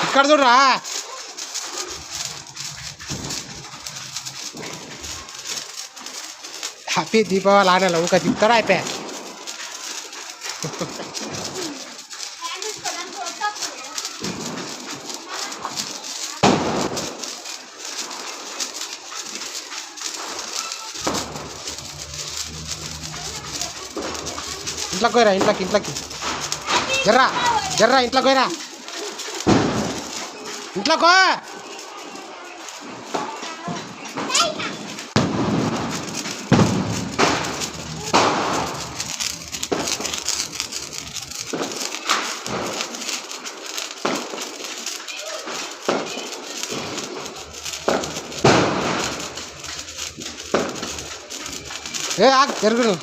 ఇక్కడ చూడరా హ్యాపీ దీపావళి ఆడాలి ఊక తిప్పుతారా అయిపోయా ఇంట్లోకి పోయిరా ఇంట్లోకి జర్రా జర్రా ఇంట్లోకి పోయిరా ఇంట్లోకో ఆకు జరుగును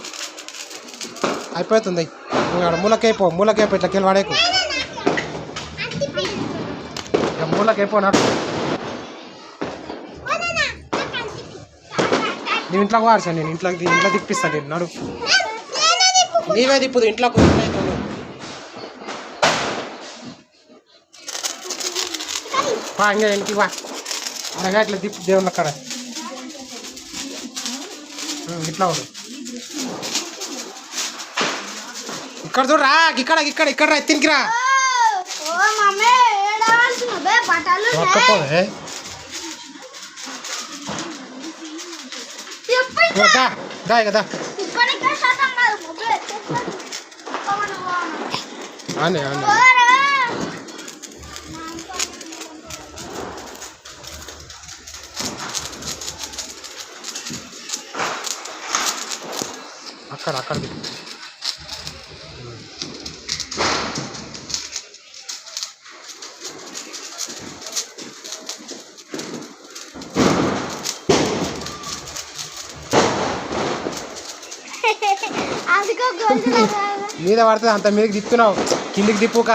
అయిపోతుంది మూలకైపో ఇట్లకెళ్ళి వాడేకు మూలకైపో నాకు నువ్వు ఇంట్లోకి వాడసా నేను ఇంట్లో తిప్పిస్తాను నేను నడు నీవే తిప్పుదు ఇంట్లోకి ఇంకా ఇంటికి వా అలాగా ఇట్లా తిప్పు దేవుళ్ళ కాడ ఇట్లా ఉండు ఇక్కడ చూడరా ఇక్కడ తినికిరా ఒక్కపోదే దా కదా ఆనే అక్కడ మీద పడుతుంది అంత మీదకి తిప్పుతున్నావు కిందికి తిప్పుక